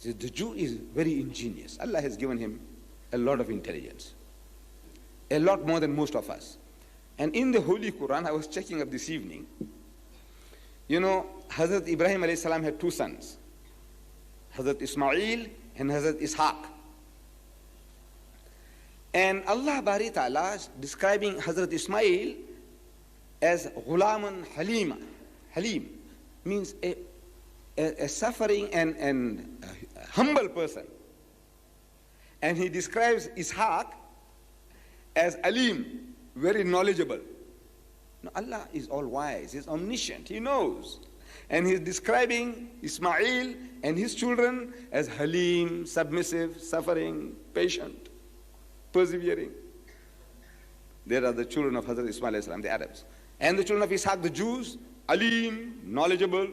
See, the Jew is very ingenious. Allah has given him a lot of intelligence, a lot more than most of us. And in the Holy Quran, I was checking up this evening, you know, Hazrat Ibrahim alayhi salam had two sons, Hazrat Ismail and Hazrat Ishaq. And Allah Bari Ta'ala is describing Hazrat Ismail as Ghulaman Halima. Halim means a suffering and a humble person. And he describes Ishaq as Alim, very knowledgeable. Now Allah is all wise, He's omniscient, He knows. And He's describing Ismail and his children as Halim, submissive, suffering, patient, persevering. There are the children of Hazrat Ismail alayhi salam, the Arabs. And the children of Ishaq, the Jews, Alim, knowledgeable.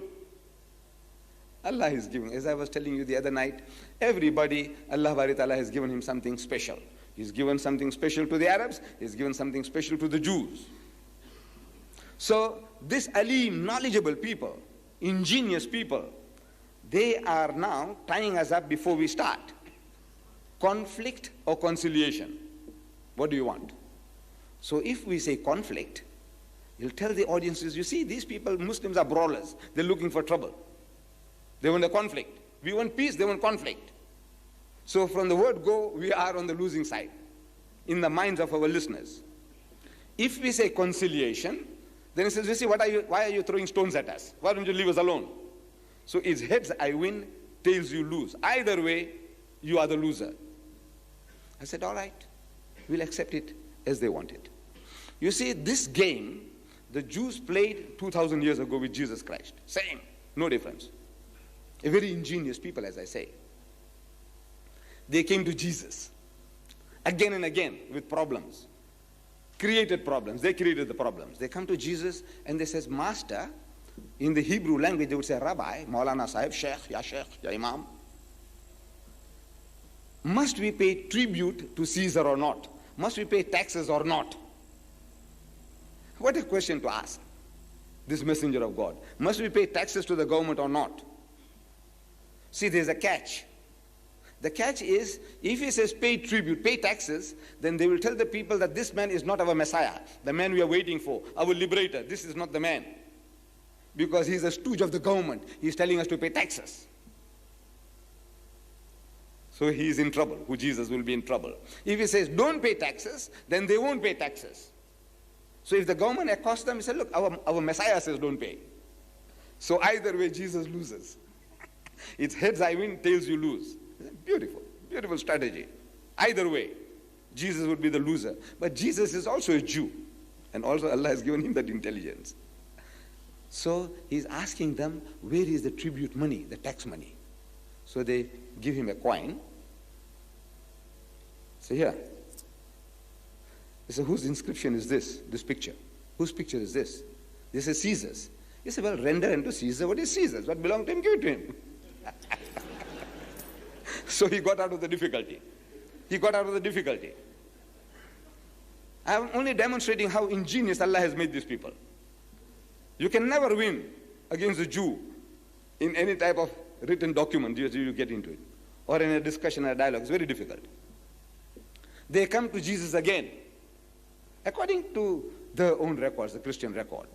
Allah is giving, as I was telling you the other night, everybody, Allah Bari Ta'ala has given him something special. He's given something special to the Arabs, He's given something special to the Jews. So this Alim, knowledgeable people, ingenious people, they are now tying us up before we start. Conflict or conciliation? What do you want? So if we say conflict, you'll tell the audiences, you see, these people, Muslims are brawlers. They're looking for trouble. They want a conflict. We want peace, they want conflict. So from the word go, we are on the losing side in the minds of our listeners. If we say conciliation, then he says, you see, why are you throwing stones at us? Why don't you leave us alone? So it's heads I win, tails you lose. Either way, you are the loser. I said, all right, we'll accept it as they want it. You see, this game, the Jews played 2,000 years ago with Jesus Christ. Same, no difference. A very ingenious people, as I say. They came to Jesus again and again with problems. Created problems. They created the problems. They come to Jesus and they says, Master, in the Hebrew language they would say, Rabbi, Maulana Sahib, Sheikh, Ya Imam. Must we pay tribute to Caesar or not? Must we pay taxes or not? What a question to ask this messenger of God. Must we pay taxes to the government or not? See, there's a catch. The catch is, if he says pay tribute, pay taxes, then they will tell the people that this man is not our Messiah, the man we are waiting for, our liberator. This is not the man. Because he's a stooge of the government. He's telling us to pay taxes. So he's in trouble. Who Jesus will be in trouble. If he says don't pay taxes, then they won't pay taxes. So if the government accosts them, he said, look, our Messiah says don't pay. So either way, Jesus loses. It's heads I win, tails you lose. Beautiful, beautiful strategy. Either way, Jesus would be the loser. But Jesus is also a Jew. And also Allah has given him that intelligence. So he's asking them, where is the tribute money, the tax money? So they give him a coin. So here. They say, whose inscription is this picture? Whose picture is this? This is Caesar's. He said, well, render unto Caesar what is Caesar's. What belonged to him, give it to him. So he got out of the difficulty. I am only demonstrating how ingenious Allah has made these people. You can never win against a Jew in any type of written document you get into it, or in a discussion or a dialogue. It's very difficult. They come to Jesus again, according to their own records, the Christian record.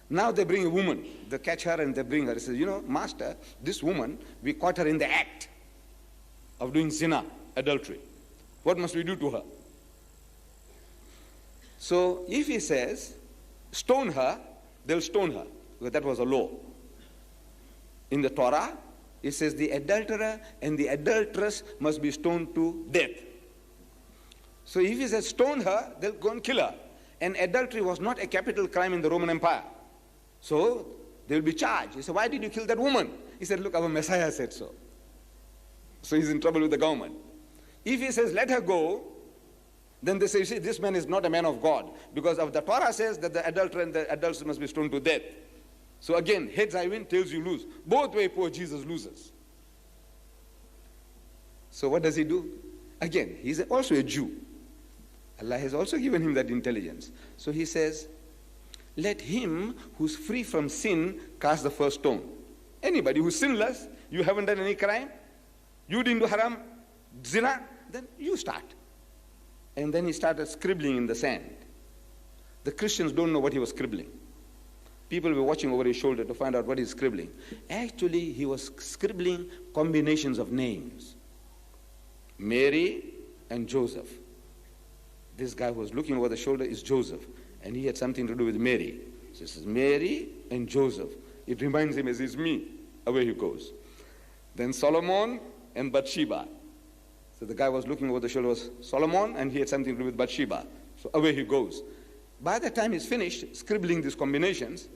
Now they bring a woman, they catch her and they bring her. He says, you know, Master, this woman, we caught her in the act of doing zina, adultery. What must we do to her? So if he says, stone her, they'll stone her, because that was a law. In the Torah, it says the adulterer and the adulteress must be stoned to death. So if he says stone her, they'll go and kill her. And adultery was not a capital crime in the Roman Empire. So they'll be charged. He said, why did you kill that woman? He said, look, our Messiah said so. So he's in trouble with the government. If he says, let her go, then they say, you see, this man is not a man of God. Because of the Torah says that the adulterer and the adulteress must be stoned to death. So again, heads I win, tails you lose. Both way, poor Jesus loses. So what does he do? Again, he's also a Jew. Allah has also given him that intelligence. So he says, let him who's free from sin cast the first stone. Anybody who's sinless, you haven't done any crime, You didn't do haram, zina, then you start. And then he started scribbling in the sand. The Christians don't know what he was scribbling. People were watching over his shoulder to find out what he's scribbling. Actually, he was scribbling combinations of names. Mary and Joseph. This guy who was looking over the shoulder is Joseph, and he had something to do with Mary. So this is Mary and Joseph. It reminds him as it's me. Away he goes. Then Solomon and Bathsheba. So the guy was looking over the shoulder was Solomon, and he had something to do with Bathsheba. So away he goes. By the time he's finished scribbling these combinations,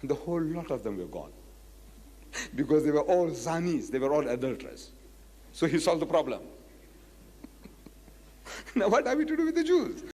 the whole lot of them were gone. Because they were all zanis, they were all adulterers. So he solved the problem. Now what are we to do with the Jews?